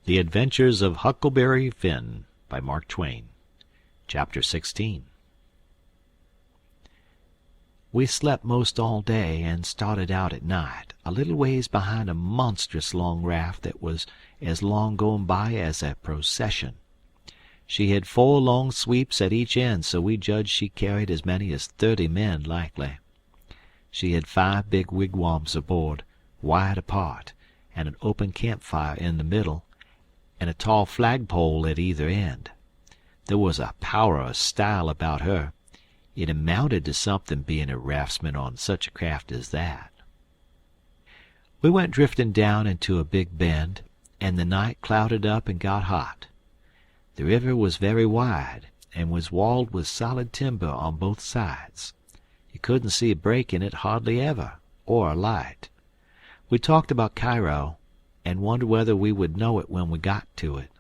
The Adventures of Huckleberry Finn by Mark Twain. Chapter 16. We slept most all day and started out at night, a little ways behind a monstrous long raft that was as long going by as a procession. She had 4 long sweeps at each end, so we judged she carried as many as 30 men likely. She had 5 big wigwams aboard, wide apart, and an open campfire in the middle, and a tall flagpole at either end. There was a power of style about her. It amounted to something being a raftsman on such a craft as that. We went drifting down into a big bend, and the night clouded up and got hot. The river was very wide, and was walled with solid timber on both sides. You couldn't see a break in it hardly ever, or a light. We talked about Cairo, and wondered whether we would know it when we got to it.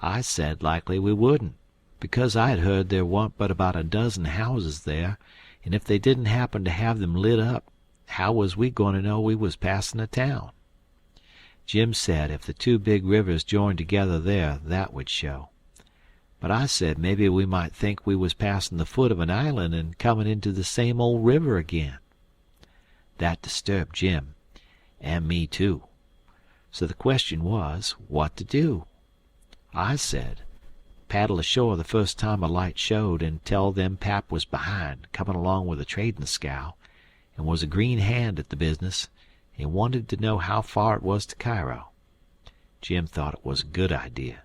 I said likely we wouldn't, because I had heard there weren't but about a dozen houses there, and if they didn't happen to have them lit up, how was we going to know we was passing a town? Jim said if the 2 big rivers joined together there, that would show. But I said maybe we might think we was passing the foot of an island and coming into the same old river again. That disturbed Jim, and me too. So the question was, what to do? I said, paddle ashore the first time a light showed and tell them Pap was behind, coming along with a trading scow, and was a green hand at the business, and wanted to know how far it was to Cairo. Jim thought it was a good idea,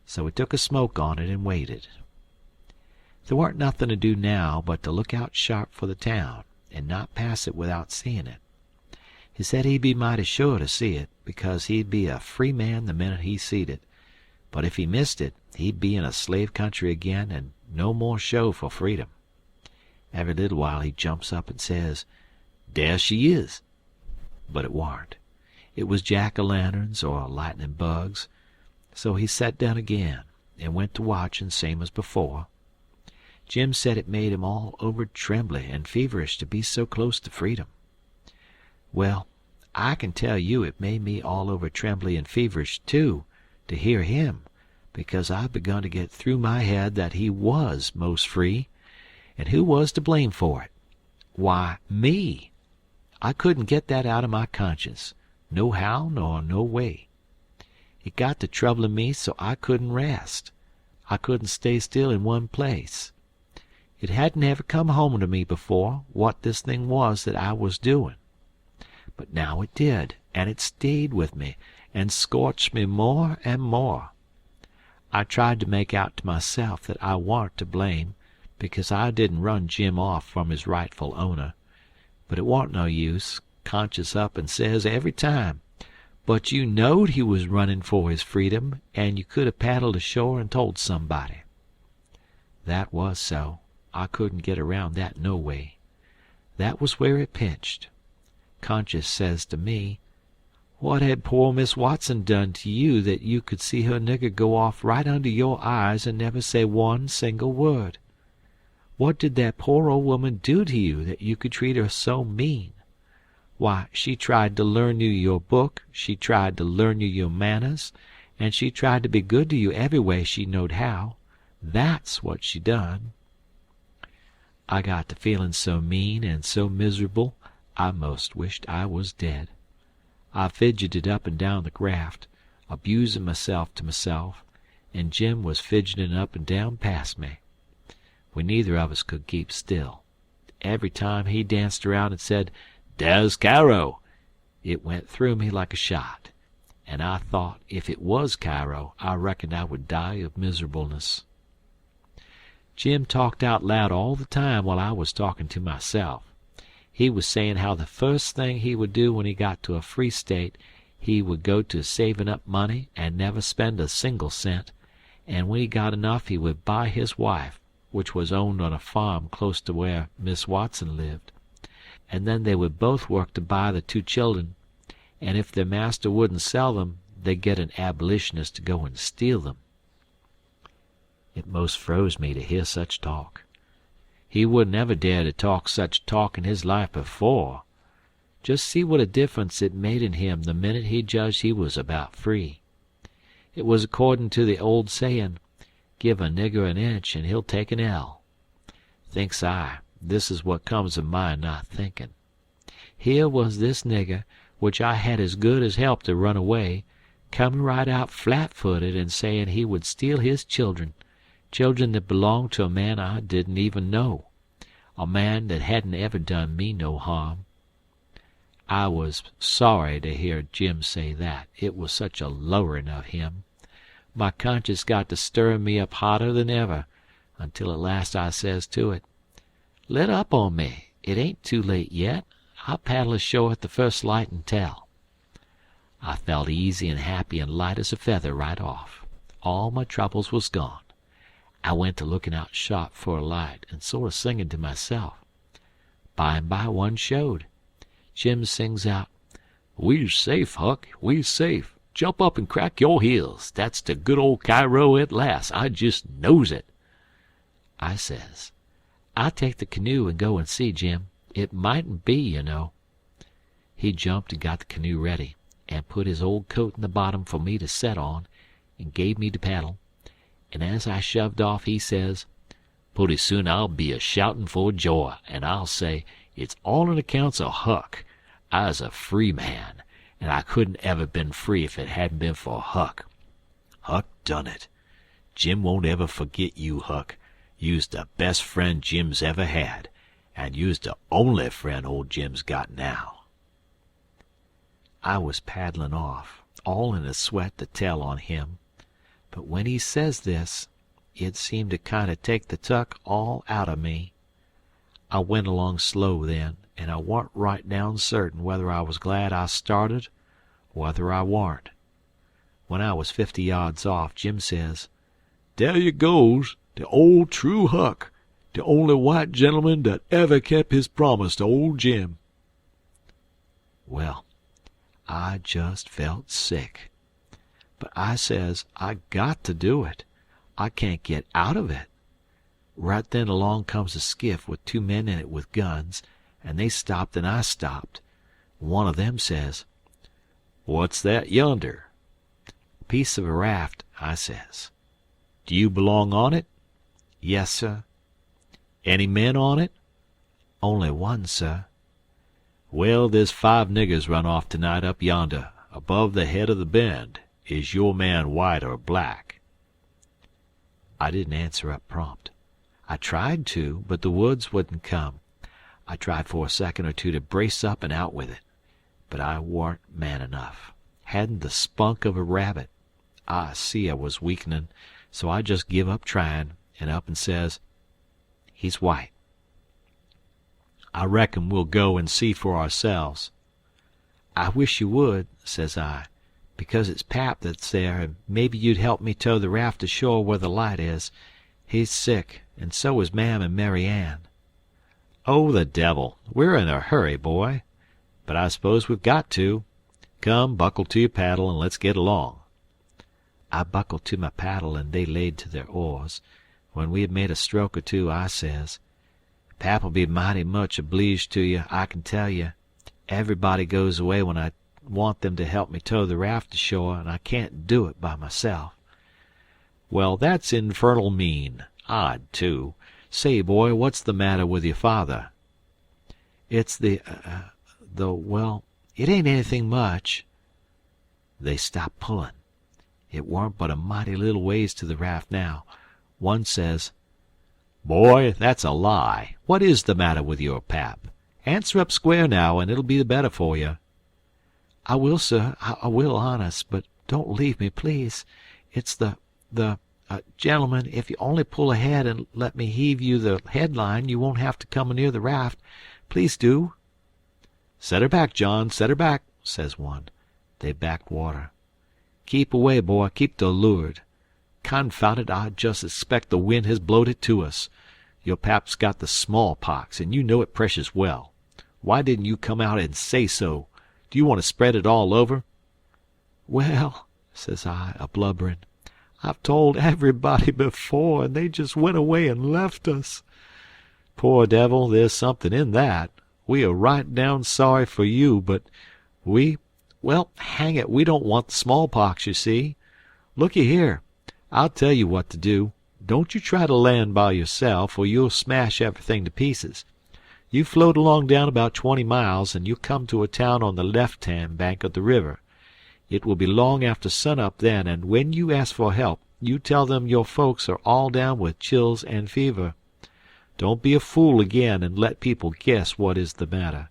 so we took a smoke on it and waited. There weren't nothing to do now but to look out sharp for the town, and not pass it without seeing it. He said he'd be mighty sure to see it, because he'd be a free man the minute he seed it, but if he missed it, he'd be in a slave country again and no more show for freedom. Every little while he jumps up and says, "There she is!" But it warn't. It was jack-o'-lanterns or lightning bugs, so he sat down again and went to watching same as before. Jim said it made him all over trembly and feverish to be so close to freedom. Well, I can tell you it made me all over trembly and feverish, too, to hear him, because I've begun to get through my head that he was most free, and who was to blame for it? Why, me. I couldn't get that out of my conscience, no how nor no way. It got to troubling me so I couldn't rest. I couldn't stay still in one place. It hadn't ever come home to me before what this thing was that I was doing. But now it did, and it stayed with me, and scorched me more and more. I tried to make out to myself that I warn't to blame, because I didn't run Jim off from his rightful owner. But it warn't no use. Conscience up and says every time, "But you knowed he was running for his freedom, and you could have paddled ashore and told somebody." That was so. I couldn't get around that no way. That was where it pinched. Conscience says to me, "What had poor Miss Watson done to you that you could see her nigger go off right under your eyes and never say one single word? What did that poor old woman do to you that you could treat her so mean? Why, she tried to learn you your book, she tried to learn you your manners, and she tried to be good to you every way she knowed how. That's what she done." I got to feeling so mean and so miserable I most wished I was dead. I fidgeted up and down the raft, abusing myself to myself, and Jim was fidgeting up and down past me. We neither of us could keep still. Every time he danced around and said, "Dar's Cairo," it went through me like a shot, and I thought if it was Cairo I reckoned I would die of miserableness. Jim talked out loud all the time while I was talking to myself. He was saying how the first thing he would do when he got to a free state, he would go to saving up money and never spend a single cent, and when he got enough he would buy his wife, which was owned on a farm close to where Miss Watson lived, and then they would both work to buy the 2 children, and if their master wouldn't sell them, they'd get an abolitionist to go and steal them. It most froze me to hear such talk. He wouldn't ever dare to talk such talk in his life before. Just see what a difference it made in him the minute he judged he was about free. It was accordin' to the old sayin', give a nigger an inch and he'll take an ell. Thinks I, this is what comes of my not thinkin'. Here was this nigger, which I had as good as helped to run away, comin' right out flat-footed and sayin' he would steal his children that belonged to a man I didn't even know, a man that hadn't ever done me no harm. I was sorry to hear Jim say that. It was such a lowering of him. My conscience got to stirring me up hotter than ever, until at last I says to it, "Let up on me. It ain't too late yet. I'll paddle ashore at the first light and tell." I felt easy and happy and light as a feather right off. All my troubles was gone. I went to looking out sharp for a light and sort of singing to myself. By and by one showed. Jim sings out, "We's safe, Huck, we's safe. Jump up and crack your heels. That's the good old Cairo at last. I just knows it." I says, "I'll take the canoe and go and see, Jim. It mightn't be, you know." He jumped and got the canoe ready, and put his old coat in the bottom for me to set on, and gave me the paddle. And as I shoved off, he says, "Putty soon I'll be a-shoutin' for joy, and I'll say, it's all on accounts of Huck. I's a free man, and I couldn't ever been free if it hadn't been for Huck. Huck done it. Jim won't ever forget you, Huck. You's the best friend Jim's ever had, and you's the only friend old Jim's got now." I was paddling off, all in a sweat to tell on him. But when he says this, it seemed to kind of take the tuck all out of me. I went along slow then, and I warn't right down certain whether I was glad I started or whether I warn't. When I was 50 yards off, Jim says, "There you goes, the old true Huck, the only white gentleman that ever kept his promise to old Jim." Well, I just felt sick. But I says I got to do it. I can't get out of it. Right then along comes a skiff with 2 men in it with guns, and they stopped and I stopped. One of them says, "What's that yonder?" "A piece of a raft," I says. "Do you belong on it?" "Yes, sir." "Any men on it?" "Only one, sir." "Well, there's 5 niggers run off tonight up yonder, above the head of the bend. Is your man white or black?" I didn't answer up prompt. I tried to, but the words wouldn't come. I tried for a second or two to brace up and out with it, but I warn't man enough. Hadn't the spunk of a rabbit. I see I was weakening, so I just give up trying, and up and says, "He's white." "I reckon we'll go and see for ourselves." "I wish you would," says I, "because it's Pap that's there, and maybe you'd help me tow the raft ashore where the light is. He's sick, and so is Mam and Mary Ann." "Oh, the devil! We're in a hurry, boy. But I suppose we've got to. Come, buckle to your paddle, and let's get along." I buckled to my paddle, and they laid to their oars. When we had made a stroke or two, I says, "Pap'll be mighty much obleeged to you, I can tell you. Everybody goes away when I want them to help me tow the raft ashore, and I can't do it by myself." "Well, that's infernal mean. Odd, too. Say, boy, what's the matter with your father?" "It's well, it ain't anything much." They stopped pulling. It warn't but a mighty little ways to the raft now. One says, "Boy, that's a lie. What is the matter with your pap? Answer up square now, and it'll be the better for you." "I will, sir. I will, honest. But don't leave me, please. It's gentlemen, if you only pull ahead and let me heave you the headline, you won't have to come near the raft. Please do." "Set her back, John, set her back," says one. They backed water. "Keep away, boy, keep to leeward. Confound it, I just expect the wind has blowed it to us. Your pap's got the smallpox, and you know it precious well. Why didn't you come out and say so? Do you want to spread it all over?" "Well," says I, a-blubbering, "I've told everybody before, and they just went away and left us." "Poor devil, there's something in that. We are right down sorry for you, but well, hang it, we don't want the smallpox, you see. Looky here, I'll tell you what to do. Don't you try to land by yourself, or you'll smash everything to pieces. You float along down about 20 miles, and you'll come to a town on the left-hand bank of the river. It will be long after sunup then, and when you ask for help, you tell them your folks are all down with chills and fever. Don't be a fool again and let people guess what is the matter.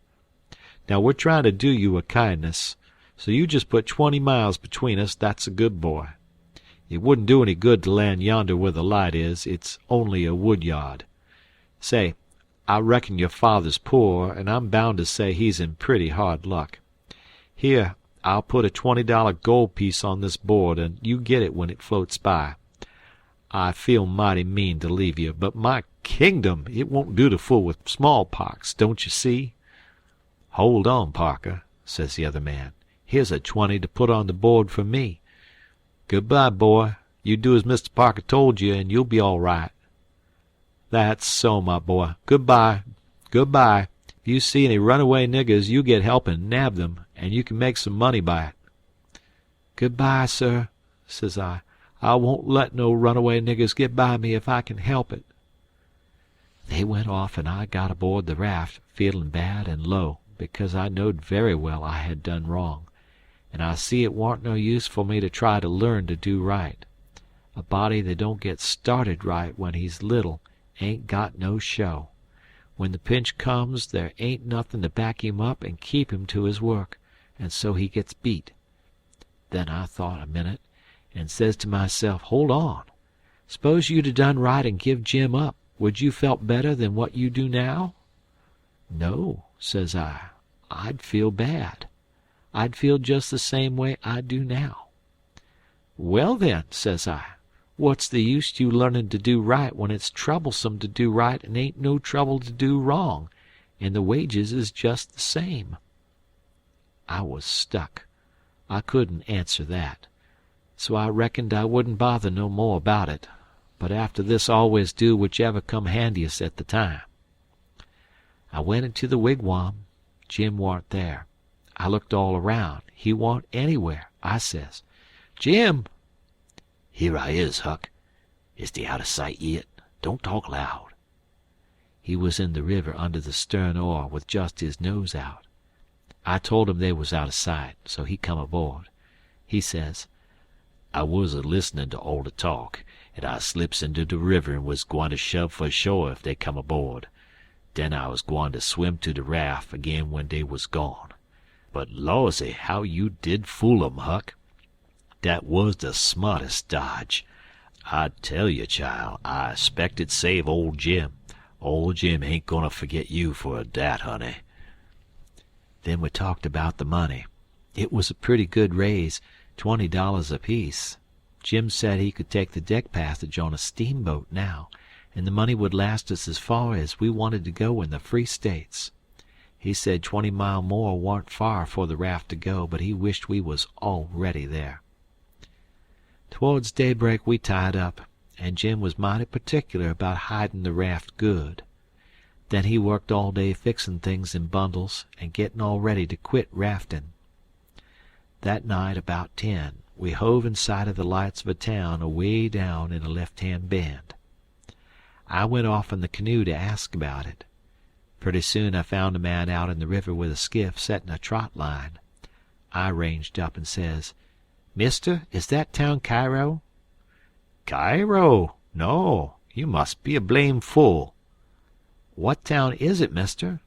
Now we're trying to do you a kindness, so you just put 20 miles between us, that's a good boy. It wouldn't do any good to land yonder where the light is. It's only a wood yard. Say, I reckon your father's poor, and I'm bound to say he's in pretty hard luck. Here, I'll put a $20 gold piece on this board, and you get it when it floats by. I feel mighty mean to leave you, but my kingdom, it won't do to fool with smallpox, don't you see? Hold on, Parker, says the other man. Here's a 20 to put on the board for me. Good-bye, boy. You do as Mr. Parker told you, and you'll be all right. That's so, my boy. Good-bye. Good-bye. If you see any runaway niggers, you get help and nab them, and you can make some money by it. Good-bye, sir, says I. I won't let no runaway niggers get by me if I can help it. They went off, and I got aboard the raft, feeling bad and low, because I knowed very well I had done wrong, and I see it warn't no use for me to try to learn to do right. A body that don't get started right when he's little ain't got no show. When the pinch comes, there ain't nothing to back him up and keep him to his work, and so he gets beat. Then I thought a minute, and says to myself, hold on. S'pose you'd 'a done right and give Jim up, would you felt better than what you do now? No, says I. I'd feel bad. I'd feel just the same way I do now. Well then, says I, what's the use you learning to do right when it's troublesome to do right and ain't no trouble to do wrong, and the wages is just the same? I was stuck. I couldn't answer that. So I reckoned I wouldn't bother no more about it, but after this always do whichever come handiest at the time. I went into the wigwam. Jim warn't there. I looked all around. He warn't anywhere. I says, Jim! Here I is, Huck. Is he out of sight yet? Don't talk loud. He was in the river under the stern oar with just his nose out. I told him they was out of sight, so he come aboard. He says, I was a-listening to all the talk, and I slips into the river and was gwine to shove for shore if they come aboard. Then I was gwine to swim to the raft again when they was gone. But lawsy, how you did fool 'em, Huck. That was the smartest dodge. I tell you, child, I expected save old Jim. Old Jim ain't gonna forget you for dat, honey. Then we talked about the money. It was a pretty good raise, $20 apiece. Jim said he could take the deck passage on a steamboat now, and the money would last us as far as we wanted to go in the Free States. He said 20 mile more warn't far for the raft to go, but he wished we was already there. Towards daybreak we tied up, and Jim was mighty particular about hiding the raft good. Then he worked all day fixing things in bundles and getting all ready to quit rafting. That night, about 10, we hove in sight of the lights of a town away down in a left-hand bend. I went off in the canoe to ask about it. Pretty soon I found a man out in the river with a skiff setting a trot line. I ranged up and says, Mister, is that town Cairo? Cairo? No, you must be a blame fool. What town is it, mister?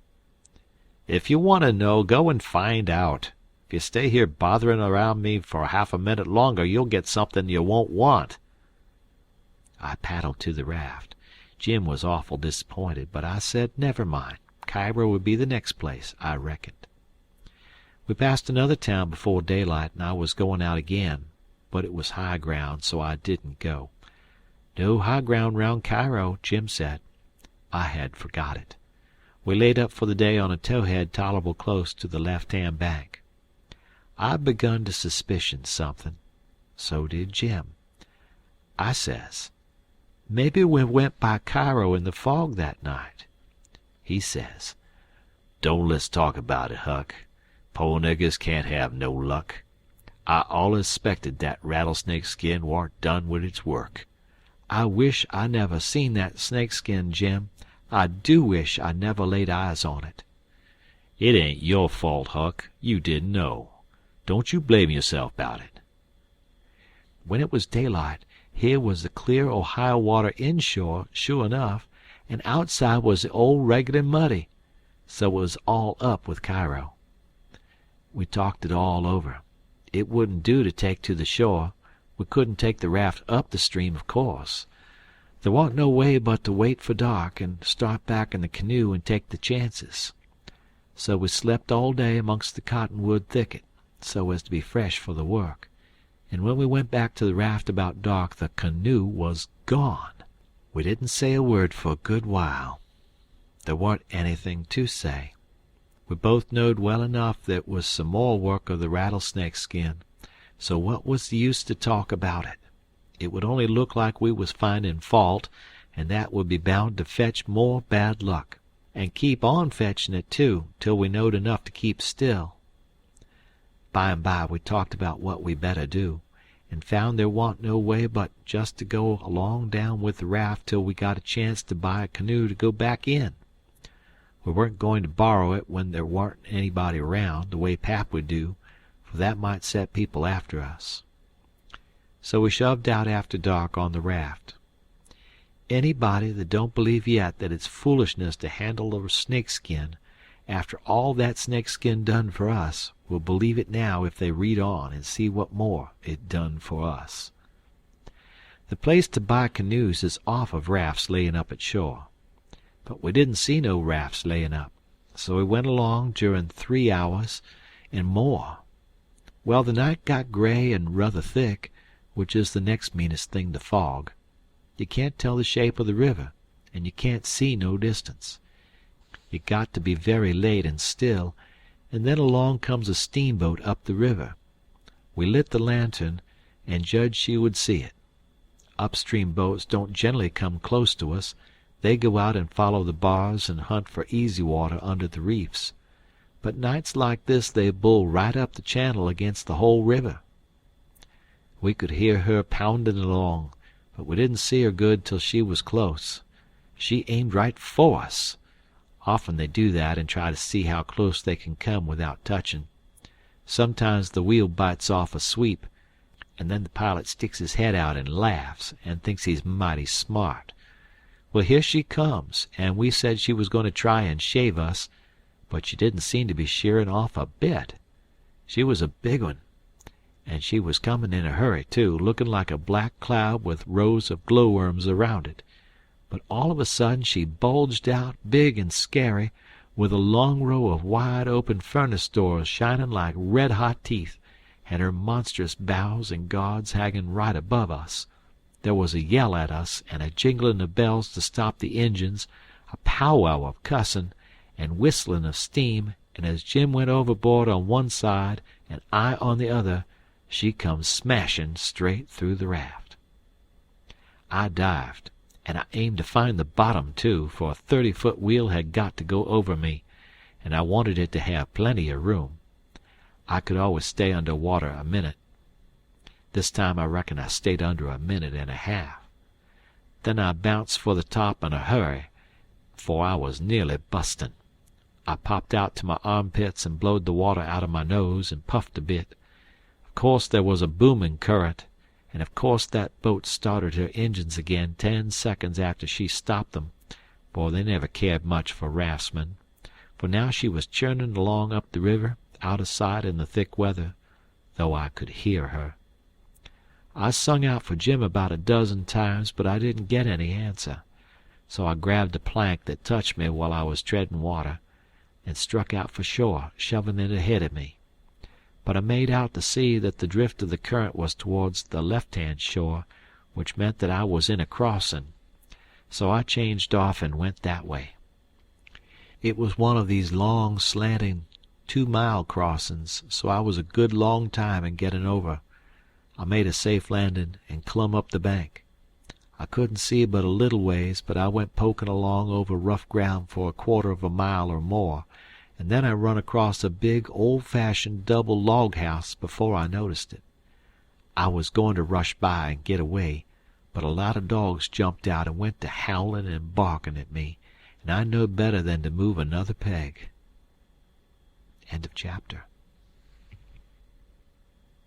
If you want to know, go and find out. If you stay here bothering around me for half a minute longer, you'll get something you won't want. I paddled to the raft. Jim was awful disappointed, but I said never mind. Cairo would be the next place, I reckoned. We passed another town before daylight, and I was going out again, but it was high ground, so I didn't go. No high ground round Cairo, Jim said. I had forgot it. We laid up for the day on a towhead tolerable close to the left-hand bank. I'd begun to suspicion something. So did Jim. I says, maybe we went by Cairo in the fog that night. He says, don't let's talk about it, Huck. Po' niggers can't have no luck. I allus 'spected that rattlesnake skin warn't done with its work. I wish I never seen that snakeskin, Jim. I do wish I never laid eyes on it. It ain't your fault, Huck. You didn't know. Don't you blame yourself 'bout it. When it was daylight, here was the clear Ohio water inshore, sure enough, and outside was the old regular muddy. So it was all up with Cairo. We talked it all over. It wouldn't do to take to the shore. We couldn't take the raft up the stream, of course. There warn't no way but to wait for dark and start back in the canoe and take the chances. So we slept all day amongst the cottonwood thicket, so as to be fresh for the work. And when we went back to the raft about dark, the canoe was gone. We didn't say a word for a good while. There warn't anything to say. We both knowed well enough that it was some more work of the rattlesnake skin, so what was the use to talk about it? It would only look like we was finding fault, and that would be bound to fetch more bad luck, and keep on fetching it too, till we knowed enough to keep still. By and by we talked about what we better do, and found there wa'n't no way but just to go along down with the raft till we got a chance to buy a canoe to go back in. We weren't going to borrow it when there warn't anybody around, the way Pap would do, for that might set people after us. So we shoved out after dark on the raft. Anybody that don't believe yet that it's foolishness to handle a snakeskin, after all that snakeskin done for us, will believe it now if they read on and see what more it done for us. The place to buy canoes is off of rafts layin' up at shore. But we didn't see no rafts layin' up, so we went along durin' 3 hours and more. Well, the night got gray and ruther thick, which is the next meanest thing to fog. You can't tell the shape of the river, and you can't see no distance. It got to be very late and still, and then along comes a steamboat up the river. We lit the lantern, and judged she would see it. Upstream boats don't generally come close to us. They go out and follow the bars and hunt for easy water under the reefs. But nights like this they bull right up the channel against the whole river. We could hear her pounding along, but we didn't see her good till she was close. She aimed right for us. Often they do that and try to see how close they can come without touching. Sometimes the wheel bites off a sweep, and then the pilot sticks his head out and laughs and thinks he's mighty smart. Well, here she comes, and we said she was going to try and shave us, but she didn't seem to be shearing off a bit. She was a big one, and she was coming in a hurry, too, looking like a black cloud with rows of glowworms around it. But all of a sudden she bulged out, big and scary, with a long row of wide-open furnace doors shining like red-hot teeth, and her monstrous bows and guards hanging right above us. There was a yell at us, and a jingling of bells to stop the engines, a powwow of cussing, and whistling of steam, and as Jim went overboard on one side and I on the other, she come smashing straight through the raft. I dived, and I aimed to find the bottom, too, for a 30-foot wheel had got to go over me, and I wanted it to have plenty of room. I could always stay under water a minute. This time I reckon I stayed under a minute and a half. Then I bounced for the top in a hurry, for I was nearly bustin'. I popped out to my armpits and blowed the water out of my nose and puffed a bit. Of course there was a booming current, and of course that boat started her engines again 10 seconds after she stopped them, for they never cared much for raftsmen, for now she was churning along up the river, out of sight in the thick weather, though I could hear her. I sung out for Jim about a dozen times, but I didn't get any answer, so I grabbed a plank that touched me while I was treading water, and struck out for shore, shoving it ahead of me. But I made out to see that the drift of the current was towards the left-hand shore, which meant that I was in a crossing, so I changed off and went that way. It was one of these long, slanting 2-mile crossings, so I was a good long time in getting over. I made a safe landing and clumb up the bank. I couldn't see but a little ways, but I went poking along over rough ground for a quarter of a mile or more, and then I run across a big, old-fashioned double log house before I noticed it. I was going to rush by and get away, but a lot of dogs jumped out and went to howling and barking at me, and I knowed better than to move another peg. End of chapter.